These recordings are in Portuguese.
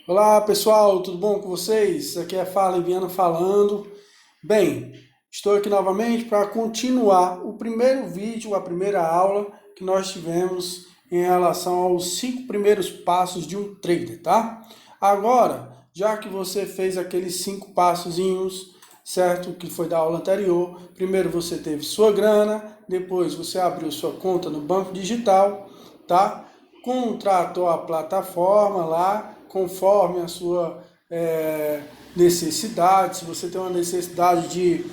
Olá pessoal, tudo bom com vocês? Aqui é Fala Viana falando. Bem, estou aqui novamente para continuar o primeiro vídeo, a primeira aula que nós tivemos em relação aos 5 primeiros passos de um trader, tá? Agora, já que você fez aqueles 5 passozinhos, certo? Que foi da aula anterior, primeiro você teve sua grana, depois você abriu sua conta no banco digital, tá? Contratou a plataforma lá, conforme a sua necessidade. Se você tem uma necessidade de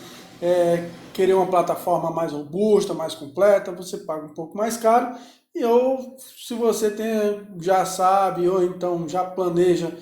querer uma plataforma mais robusta, mais completa, você paga um pouco mais caro. E ou se você tem, já sabe, ou então já planeja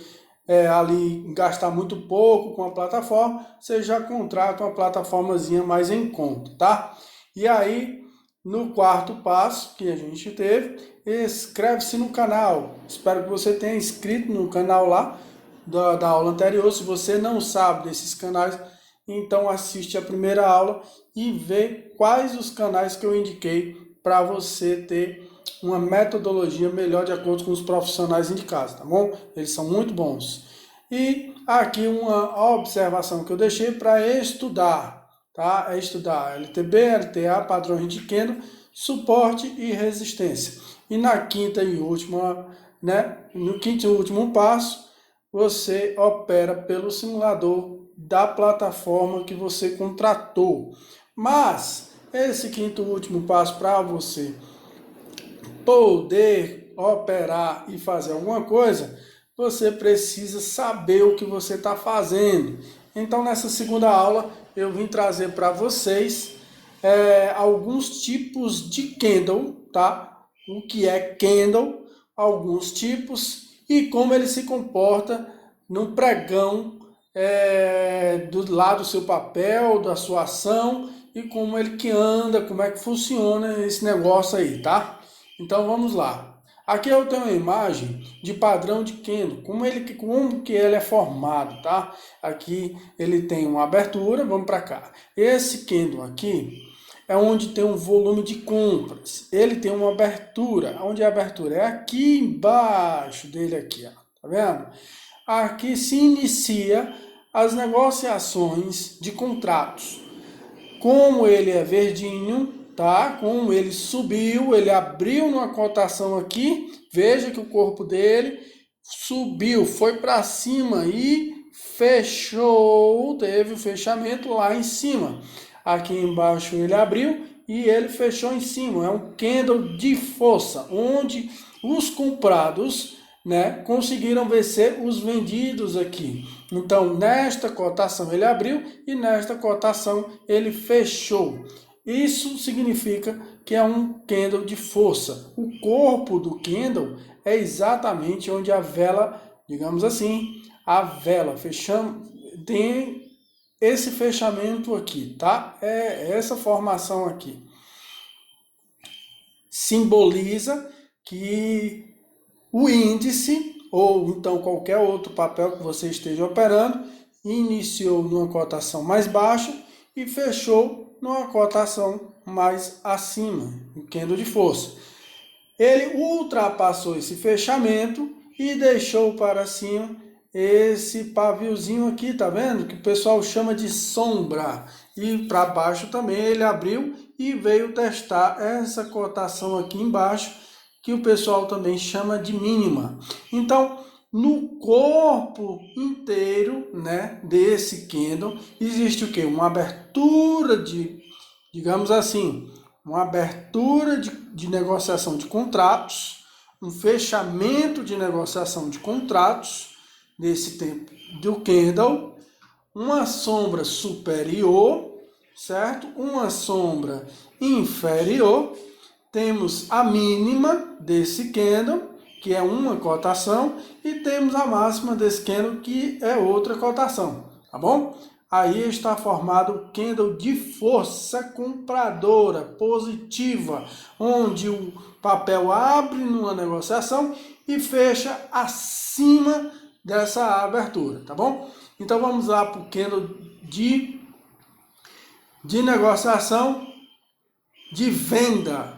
ali gastar muito pouco com a plataforma, você já contrata uma plataformazinha mais em conta, tá? E aí, no quarto passo que a gente teve, inscreve-se no canal. Espero que você tenha inscrito no canal lá da aula anterior. Se você não sabe desses canais, então assiste a primeira aula e vê quais os canais que eu indiquei para você ter uma metodologia melhor de acordo com os profissionais indicados, tá bom? Eles são muito bons. E aqui uma observação que eu deixei para estudar, tá? É estudar LTB, LTA, padrões de Kendo, suporte e resistência. E na quinta e última, né? No quinto e último passo, você opera pelo simulador da plataforma que você contratou. Mas esse quinto e último passo para você poder operar e fazer alguma coisa, você precisa saber o que você está fazendo. Então, nessa segunda aula, eu vim trazer para vocês alguns tipos de candle, tá? O que é candle, alguns tipos e como ele se comporta no pregão do lado do seu papel, da sua ação e como ele que anda, como é que funciona esse negócio aí, tá? Então vamos lá. Aqui eu tenho uma imagem de padrão de Kendo, como que ele é formado, tá? Aqui ele tem uma abertura, vamos para cá. Esse Kendo aqui é onde tem um volume de compras. Ele tem uma abertura, onde a abertura é aqui embaixo dele aqui, ó. Tá vendo? Aqui se inicia as negociações de contratos. Como ele é verdinho, tá? Como ele subiu, ele abriu numa cotação aqui, veja que o corpo dele subiu, foi para cima e fechou, teve o fechamento lá em cima. Aqui embaixo ele abriu e ele fechou em cima. É um candle de força, onde os comprados, né, conseguiram vencer os vendidos aqui. Então, nesta cotação ele abriu e nesta cotação ele fechou. Isso significa que é um candle de força. O corpo do candle é exatamente onde a vela, digamos assim, a vela fechamos, tem esse fechamento aqui, tá? É essa formação aqui. Simboliza que o índice, ou então qualquer outro papel que você esteja operando, iniciou numa cotação mais baixa e fechou numa cotação mais acima, um candle de força. Ele ultrapassou esse fechamento e deixou para cima esse paviozinho aqui, tá vendo? Que o pessoal chama de sombra. E para baixo também ele abriu e veio testar essa cotação aqui embaixo, que o pessoal também chama de mínima. Então, no corpo inteiro, né, desse candle, existe o quê? Uma abertura de, digamos assim, uma abertura de negociação de contratos, um fechamento de negociação de contratos nesse tempo do candle, uma sombra superior, certo? Uma sombra inferior, temos a mínima desse candle, que é uma cotação, e temos a máxima desse candle, que é outra cotação, tá bom? Aí está formado o candle de força compradora positiva, onde o papel abre numa negociação e fecha acima dessa abertura, tá bom? Então vamos lá para o candle de negociação de venda.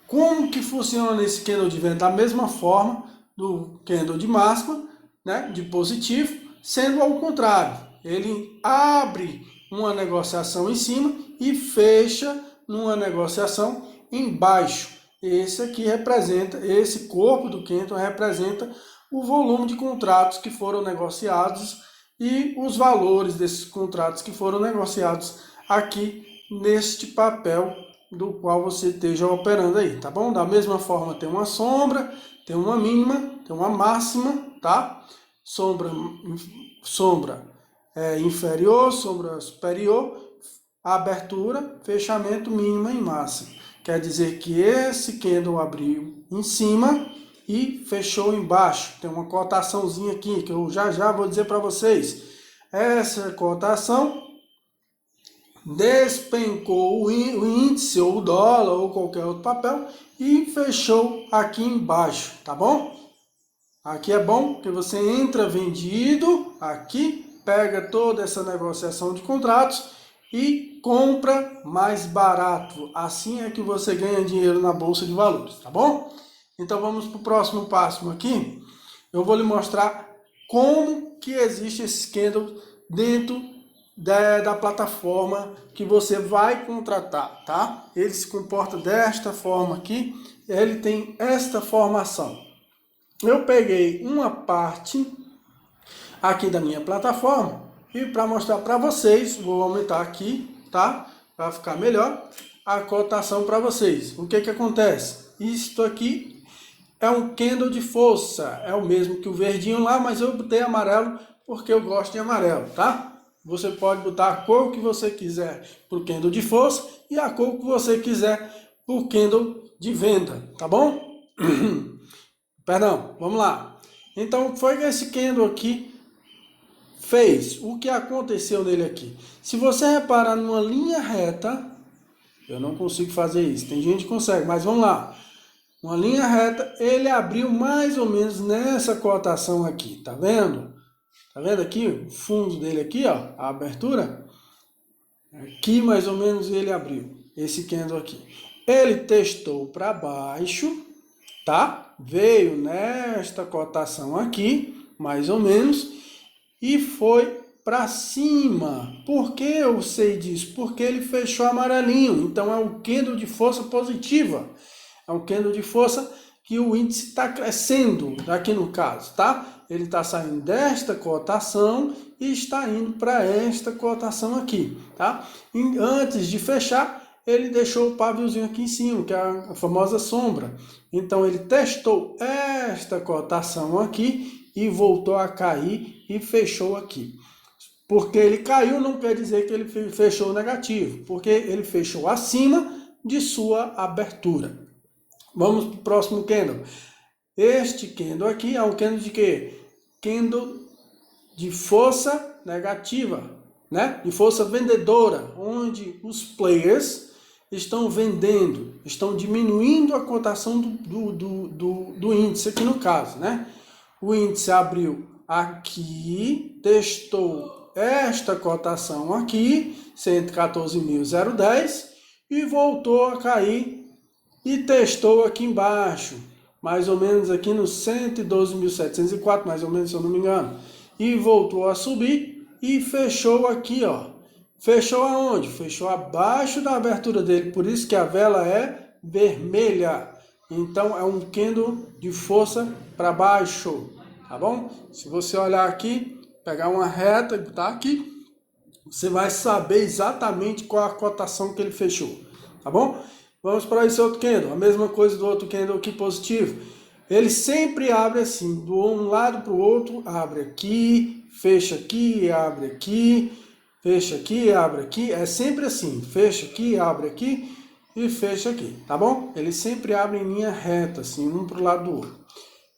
Como que funciona esse candle de venda? Da mesma forma, do candle de máxima, né, de positivo, sendo ao contrário. Ele abre uma negociação em cima e fecha numa negociação embaixo. Esse aqui representa, esse corpo do candle representa o volume de contratos que foram negociados e os valores desses contratos que foram negociados aqui neste papel do qual você esteja operando aí, tá bom? Da mesma forma tem uma sombra, tem uma mínima, tem uma máxima, tá? Sombra inferior, sombra superior, abertura, fechamento, mínima e máxima. Quer dizer que esse candle abriu em cima e fechou embaixo. Tem uma cotaçãozinha aqui que eu já vou dizer para vocês. Essa cotação despencou o índice ou o dólar ou qualquer outro papel e fechou aqui embaixo, tá bom? Aqui é bom que você entra vendido aqui, pega toda essa negociação de contratos e compra mais barato. Assim é que você ganha dinheiro na bolsa de valores, tá bom? Então vamos para o próximo passo aqui. Eu vou lhe mostrar como que existe esse candle dentro da plataforma que você vai contratar, tá? Ele se comporta desta forma aqui, ele tem esta formação. Eu peguei uma parte aqui da minha plataforma e para mostrar para vocês, vou aumentar aqui, tá? Para ficar melhor a cotação para vocês. O que que acontece? Isto aqui é um candle de força, é o mesmo que o verdinho lá, mas eu botei amarelo porque eu gosto de amarelo, tá? Você pode botar a cor que você quiser para o candle de força e a cor que você quiser para o candle de venda, tá bom? Perdão, vamos lá. Então, foi que esse candle aqui fez. O que aconteceu nele aqui? Se você reparar numa linha reta, eu não consigo fazer isso. Tem gente que consegue, mas vamos lá. Uma linha reta, ele abriu mais ou menos nessa cotação aqui, tá vendo? Tá vendo aqui o fundo dele aqui, ó, a abertura? Aqui mais ou menos ele abriu, esse candle aqui. Ele testou para baixo, tá? Veio nesta cotação aqui, mais ou menos, e foi para cima. Por que eu sei disso? Porque ele fechou amarelinho, então é um candle de força positiva. É um candle de força que o índice está crescendo, aqui no caso, tá? Ele está saindo desta cotação e está indo para esta cotação aqui, tá? E antes de fechar, ele deixou o paviozinho aqui em cima, que é a famosa sombra. Então, ele testou esta cotação aqui e voltou a cair e fechou aqui. Porque ele caiu não quer dizer que ele fechou negativo, porque ele fechou acima de sua abertura. Vamos para o próximo candle. Este candle aqui é um candle de quê? Candle de força negativa, né? De força vendedora, onde os players estão vendendo, estão diminuindo a cotação do índice aqui no caso, né? O índice abriu aqui, testou esta cotação aqui, 114.010, e voltou a cair e testou aqui embaixo, mais ou menos aqui no 112.704, mais ou menos, se eu não me engano. E voltou a subir e fechou aqui, ó. Fechou aonde? Fechou abaixo da abertura dele, por isso que a vela é vermelha. Então é um candle de força para baixo, tá bom? Se você olhar aqui, pegar uma reta e botar aqui, você vai saber exatamente qual a cotação que ele fechou, tá bom? Vamos para esse outro candle, a mesma coisa do outro candle aqui positivo. Ele sempre abre assim, do um lado para o outro, abre aqui, fecha aqui, abre aqui, fecha aqui, abre aqui. É sempre assim, fecha aqui, abre aqui e fecha aqui, tá bom? Ele sempre abre em linha reta, assim, um para o lado do outro.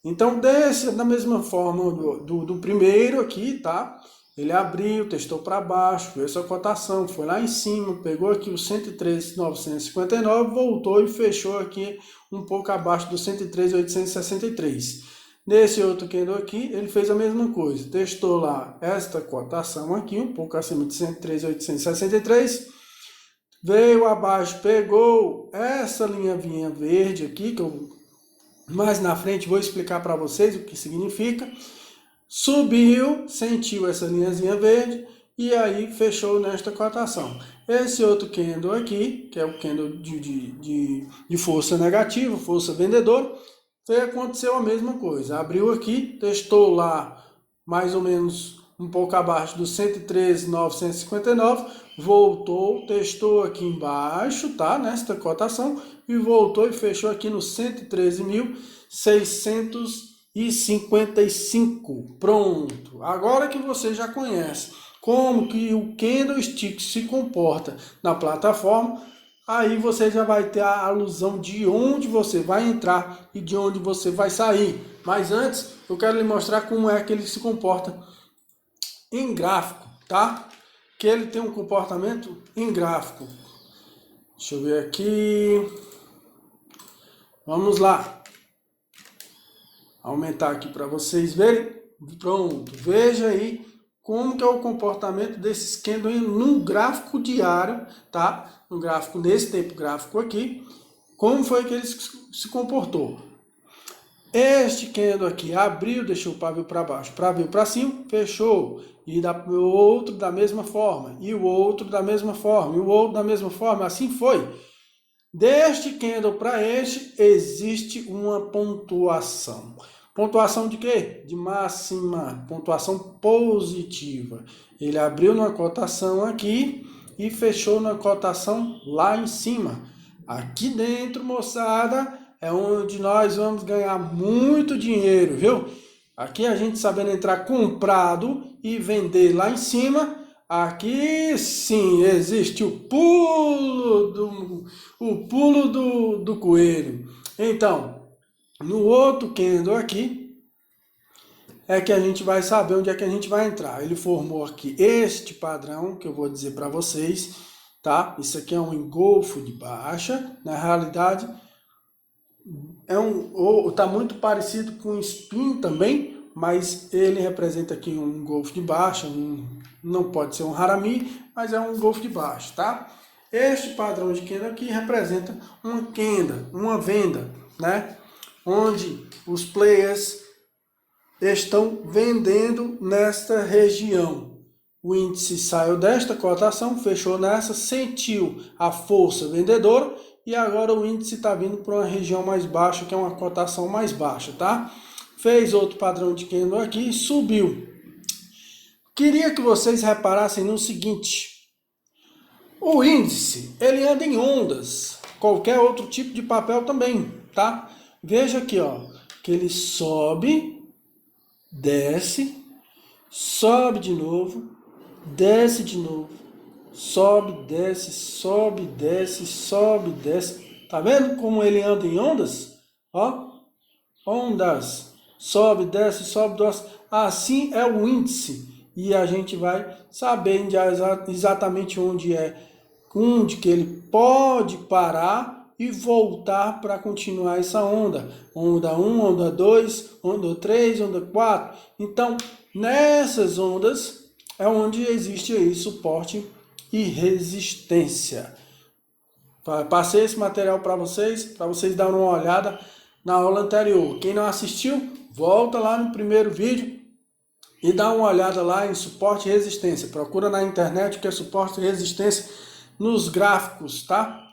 Então, da mesma forma do primeiro aqui, tá? Ele abriu, testou para baixo, viu essa cotação, foi lá em cima, pegou aqui o 113.959, voltou e fechou aqui um pouco abaixo do 113.863. Nesse outro candle aqui, ele fez a mesma coisa, testou lá esta cotação aqui, um pouco acima de 113.863, veio abaixo, pegou essa linha verde aqui, que eu mais na frente vou explicar para vocês o que significa. Subiu, sentiu essa linhazinha verde e aí fechou nesta cotação. Esse outro candle aqui, que é o candle de força negativa, força vendedora, aconteceu a mesma coisa. Abriu aqui, testou lá mais ou menos um pouco abaixo dos 113.959, voltou, testou aqui embaixo, tá? Nesta cotação, e voltou e fechou aqui no 113.655. Pronto. Agora que você já conhece como que o candlestick se comporta na plataforma, aí você já vai ter a alusão de onde você vai entrar e de onde você vai sair. Mas antes, eu quero lhe mostrar como é que ele se comporta em gráfico, tá? Que ele tem um comportamento em gráfico. Deixa eu ver aqui. Vamos lá. Aumentar aqui para vocês verem. Pronto. Veja aí como que é o comportamento desses candles no gráfico diário, tá? No gráfico, nesse tempo gráfico aqui. Como foi que ele se comportou? Este candle aqui abriu, deixou o pavio para baixo, pavio para cima, fechou. E o outro da mesma forma, e o outro da mesma forma, e o outro da mesma forma, assim foi. Deste candle para este, existe uma pontuação. Pontuação de quê? De máxima, pontuação positiva. Ele abriu numa cotação aqui e fechou na cotação lá em cima. Aqui dentro, moçada, é onde nós vamos ganhar muito dinheiro, viu? Aqui a gente sabendo entrar comprado e vender lá em cima, aqui sim existe o pulo do coelho. Então, no outro candle aqui, é que a gente vai saber onde é que a gente vai entrar. Ele formou aqui este padrão que eu vou dizer para vocês, tá? Isso aqui é um engolfo de baixa, na realidade tá muito parecido com um spin também, mas ele representa aqui um engolfo de baixa, não pode ser um harami, mas é um engolfo de baixa, tá? Este padrão de candle aqui representa uma venda, né? Onde os players estão vendendo nesta região. O índice saiu desta cotação, fechou nessa, sentiu a força vendedora e agora o índice está vindo para uma região mais baixa, que é uma cotação mais baixa, tá? Fez outro padrão de candle aqui e subiu. Queria que vocês reparassem no seguinte: o índice, ele anda em ondas, qualquer outro tipo de papel também, tá? Veja aqui, ó, que ele sobe, desce, sobe de novo, desce de novo, sobe, desce, sobe, desce, sobe, desce. Tá vendo como ele anda em ondas? Ó, ondas, sobe, desce, desce. Assim é o índice. E a gente vai saber exatamente onde que ele pode parar e voltar para continuar essa onda. Onda 1, onda 2, onda 3, onda 4. Então, nessas ondas é onde existe aí suporte e resistência. Passei esse material para vocês darem uma olhada na aula anterior. Quem não assistiu, volta lá no primeiro vídeo e dá uma olhada lá em suporte e resistência. Procura na internet o que é suporte e resistência nos gráficos, tá?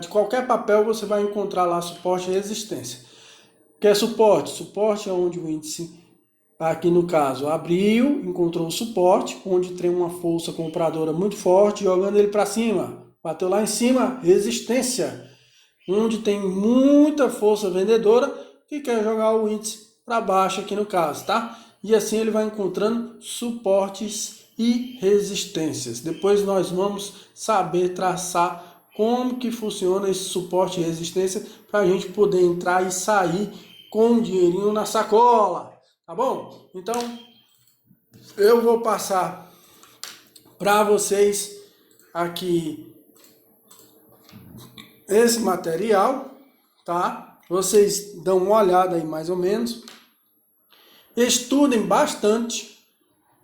De qualquer papel você vai encontrar lá suporte e resistência. O que é suporte? Suporte é onde o índice, aqui no caso, abriu, encontrou o suporte, onde tem uma força compradora muito forte, jogando ele para cima. Bateu lá em cima, resistência, onde tem muita força vendedora que quer jogar o índice para baixo aqui no caso, tá? E assim ele vai encontrando suportes e resistências. Depois nós vamos saber traçar como que funciona esse suporte e resistência para a gente poder entrar e sair com um dinheirinho na sacola, tá bom? Então, eu vou passar para vocês aqui esse material, tá? Vocês dão uma olhada aí mais ou menos, estudem bastante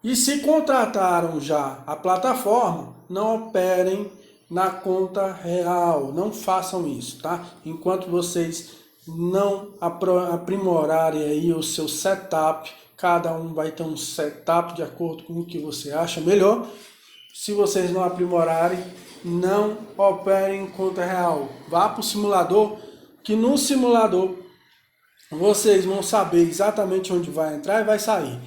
e se contrataram já a plataforma, não operem na conta real, não façam isso, tá? Enquanto vocês não aprimorarem aí o seu setup, cada um vai ter um setup de acordo com o que você acha melhor. Se vocês não aprimorarem, não operem em conta real. Vá para o simulador, que no simulador vocês vão saber exatamente onde vai entrar e vai sair.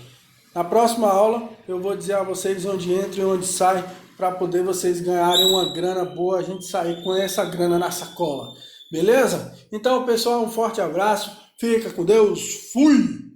Na próxima aula eu vou dizer a vocês onde entra e onde sai, para poder vocês ganharem uma grana boa, a gente sair com essa grana na sacola. Beleza? Então, pessoal, um forte abraço, fica com Deus, fui!